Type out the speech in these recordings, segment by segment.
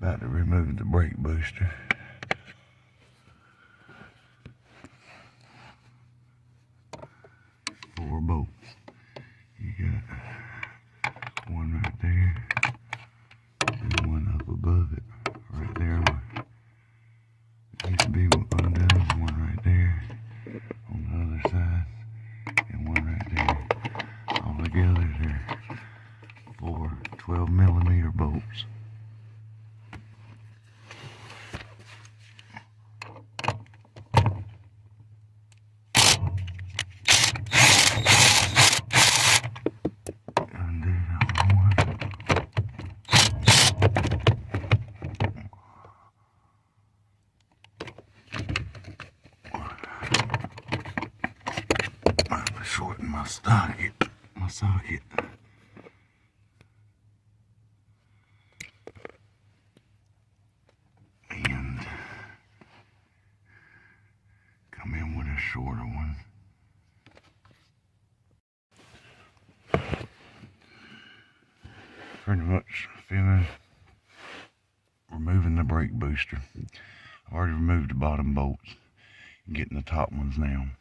About to remove the brake booster. Four bolts. You got one right there and one up above it. Right there where it used to be undone. One right there on the other side and one right there. All together they're four 12mm bolts. Shorten my socket. And come in with a shorter one. Pretty much finished removing the brake booster. I've already removed the bottom bolts. Getting the top ones now.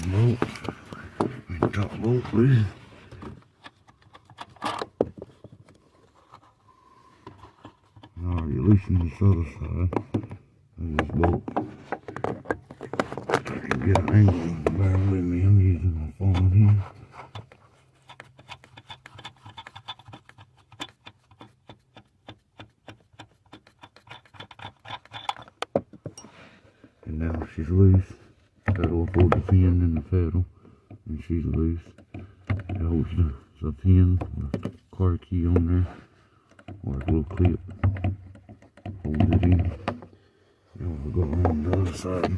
Bolt and top bolt loose. I already loosened this other side of this bolt. I can get an angle. Bear with me, I'm using my phone here. And now she's loose. Pedal will hold the pin in the pedal, and she's loose. It holds the pin with the car key on there, or a little clip holds it in. Now we'll go around the other side.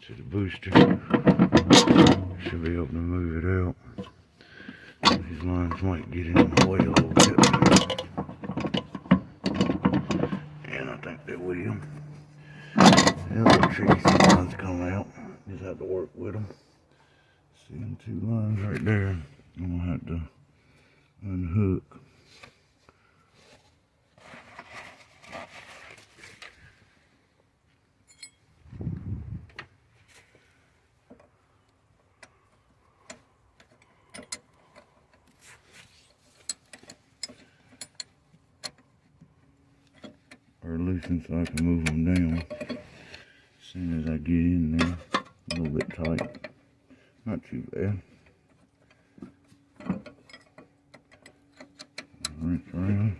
To the booster, should be able to move it out. These lines might get in the way a little bit, and I think they will. They're a little tricky sometimes to come out. Just have to work with them. See them two lines right there? I'm gonna have to unhook. Or loosen so I can move them down as soon as I get in there. A little bit tight, not too bad. Rinse around.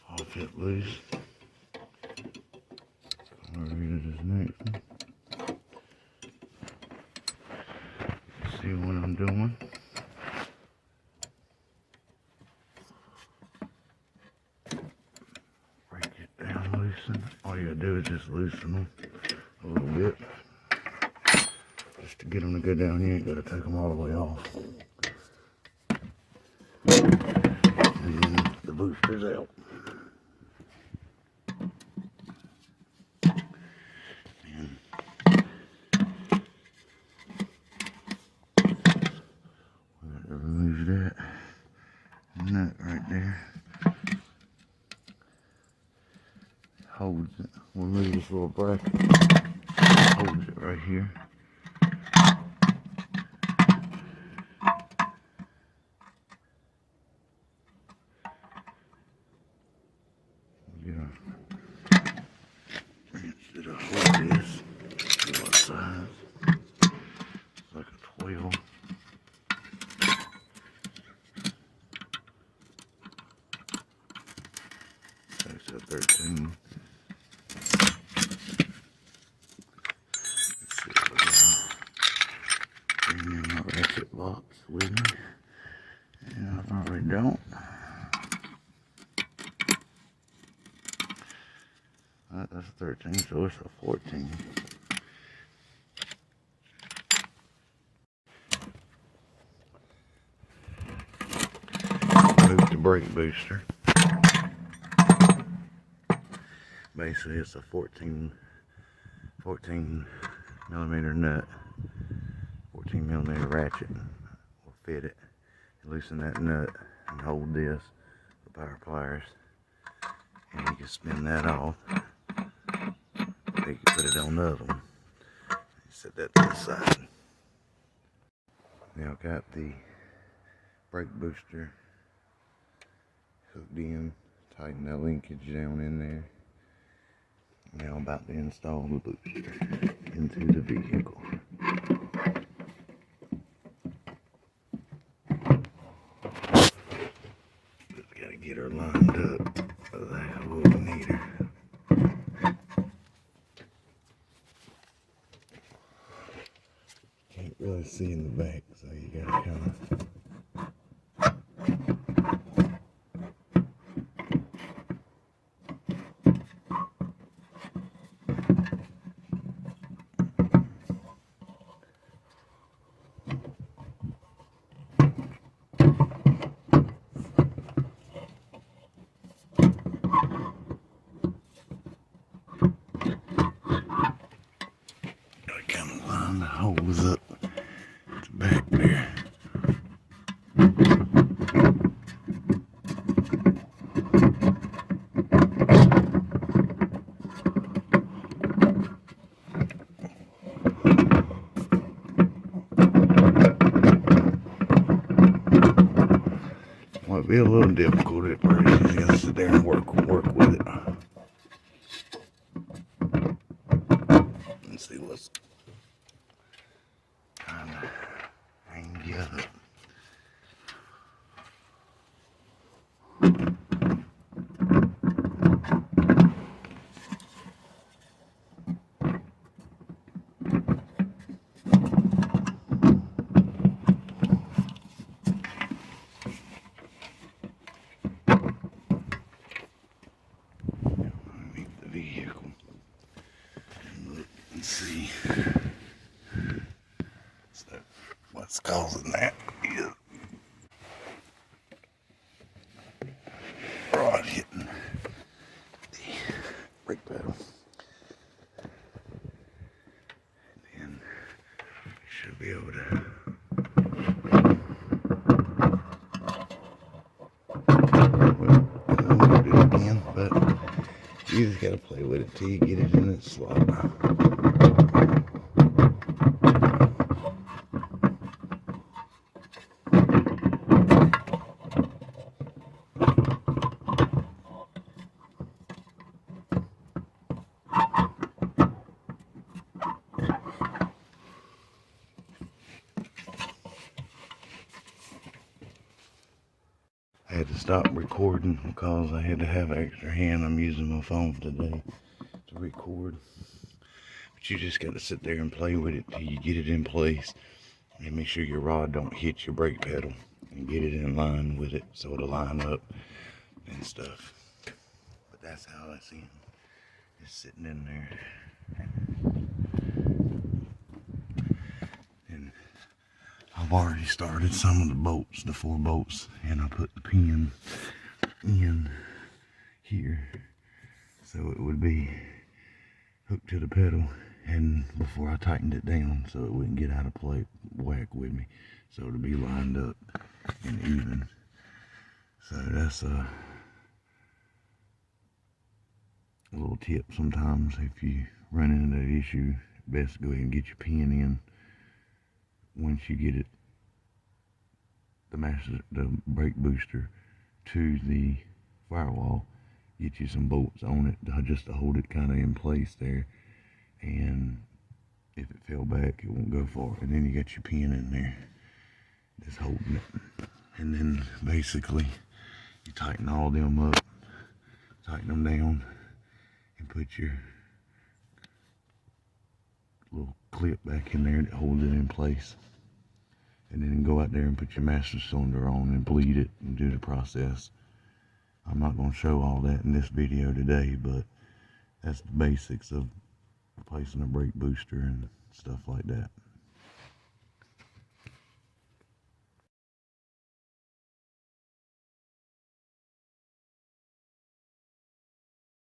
Pop it loose. I'll read this next one. See what I'm doing. All you gotta do is just loosen them a little bit. Just to get them to go down, you ain't gotta take them all the way off. And then the booster's out. And we gotta remove that nut right there. Holds it. We'll move this little bracket. Holds it right here. this. See what size. It's like a 12. That's a 13. Let's see what I got. Bring in my ratchet box with me. And I probably don't. That's 13, so it's a 14. Move to Brakebooster. Basically, it's a 14 millimeter nut, 14 millimeter ratchet will fit it. You loosen that nut and hold this with power pliers, and you can spin that off. You can put it on the other one. Set that to the side. Now I've got the Brakebooster hooked in, tighten that linkage down in there. Now I'm about to install the booster into the vehicle. Just gotta get her lined up. That's what we need her. Can't really see in the back, so you gotta kind of. The hose up at the back there. Might be a little difficult at first. You just gotta sit there and work with it. Let's see what's trying to hang you up. Underneath the vehicle and look and see. So what's causing that is rod hitting the brake pedal. And then we should be able to do it again, but you just gotta play with it till you get it in its slot. I had to stop recording because I had to have an extra hand. I'm using my phone today to record. But you just got to sit there and play with it till you get it in place. And make sure your rod don't hit your brake pedal. And get it in line with it so it'll line up and stuff. But that's how I see it. It's sitting in there. And I've already started some of the bolts, the 4 bolts, and I put the pin in here so it would be hooked to the pedal, and before I tightened it down so it wouldn't get out of whack with me, so it'll be lined up and even. So that's a little tip. Sometimes if you run into that issue, best to go ahead and get your pin in once you get it, the brake booster to the firewall. Get you some bolts on it just to hold it kind of in place there, and if it fell back, it won't go far. And then you got your pin in there, just holding it. And then basically, you tighten all them up, tighten them down, and put your little clip back in there that holds it in place. And then go out there and put your master cylinder on and bleed it and do the process. I'm not going to show all that in this video today, but that's the basics of replacing a brake booster and stuff like that.